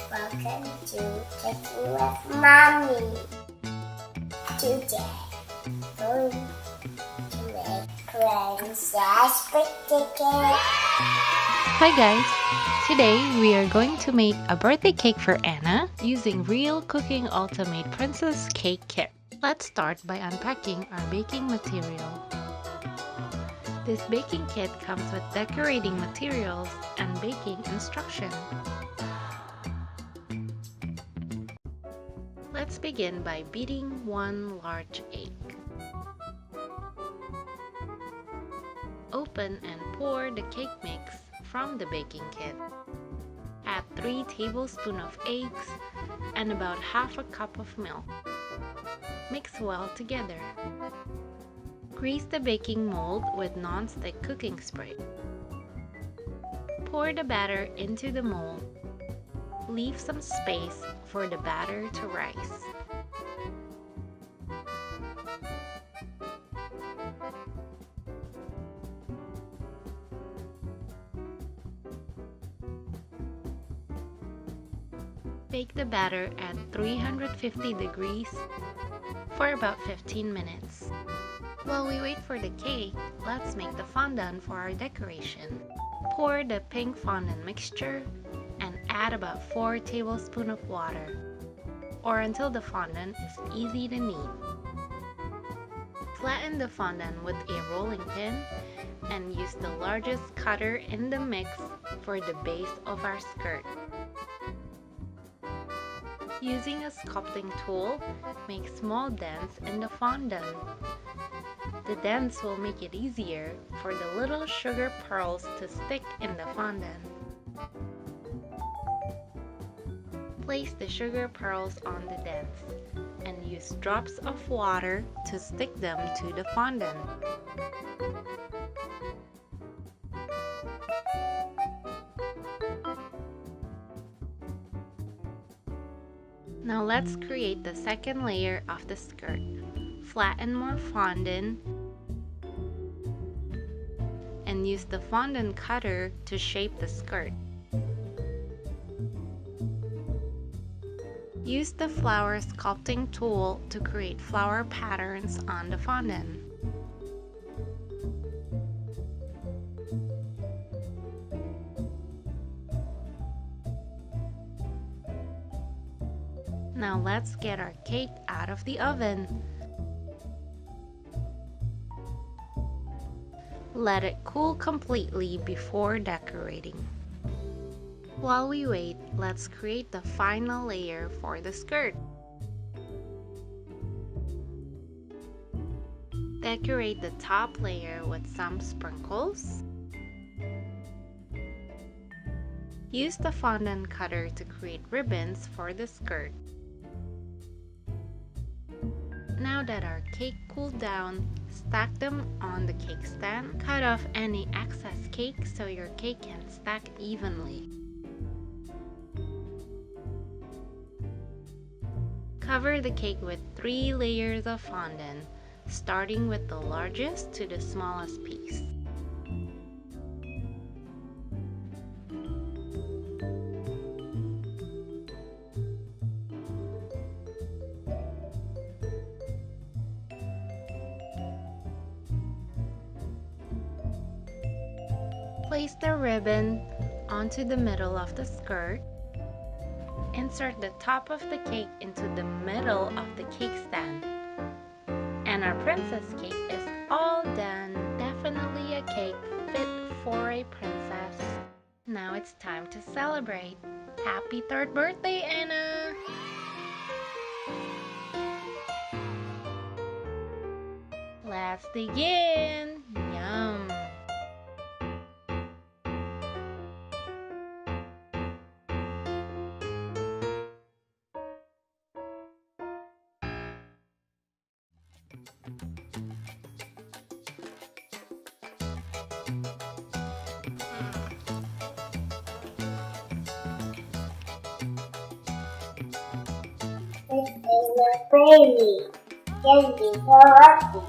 Welcome to Cooking with Mommy. Today, we're going to make princess birthday cake. Hi guys! Today we are going to make a birthday cake for Anna using Real Cooking Ultimate Princess Cake Kit. Let's start by unpacking our baking material. This baking kit comes with decorating materials and baking instruction. Let's begin by beating 1 large egg. Open and pour the cake mix from the baking kit. Add 3 tablespoons of eggs and about half a cup of milk. Mix well together. Grease the baking mold with non-stick cooking spray. Pour the batter into the mold. Leave some space for the batter to rise. Bake the batter at 350 degrees for about 15 minutes. While we wait for the cake, let's make the fondant for our decoration. Pour the pink fondant mixture and add about 4 tablespoons of water, or until the fondant is easy to knead. Flatten the fondant with a rolling pin and use the largest cutter in the mix for the base of our skirt. Using a sculpting tool, make small dents in the fondant. The dents will make it easier for the little sugar pearls to stick in the fondant. Place the sugar pearls on the dents and use drops of water to stick them to the fondant. Now let's create the second layer of the skirt. Flatten more fondant and use the fondant cutter to shape the skirt. Use the flower sculpting tool to create flower patterns on the fondant. Now let's get our cake out of the oven. Let it cool completely before decorating. While we wait, let's create the final layer for the skirt. Decorate the top layer with some sprinkles. Use the fondant cutter to create ribbons for the skirt. Now that our cake cooled down, stack them on the cake stand. Cut off any excess cake so your cake can stack evenly. Cover the cake with 3 layers of fondant, starting with the largest to the smallest piece. Place the ribbon onto the middle of the skirt. Insert the top of the cake into the middle of the cake stand. And our princess cake is all done. Definitely a cake fit for a princess. Now it's time to celebrate. Happy 3rd birthday, Anna! Let's begin! Yum! This is your baby. Candy for Rocky.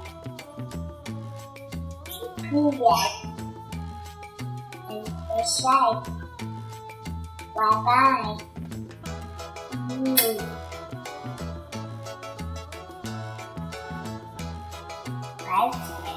Juliet. And the side. Bye bye. like it.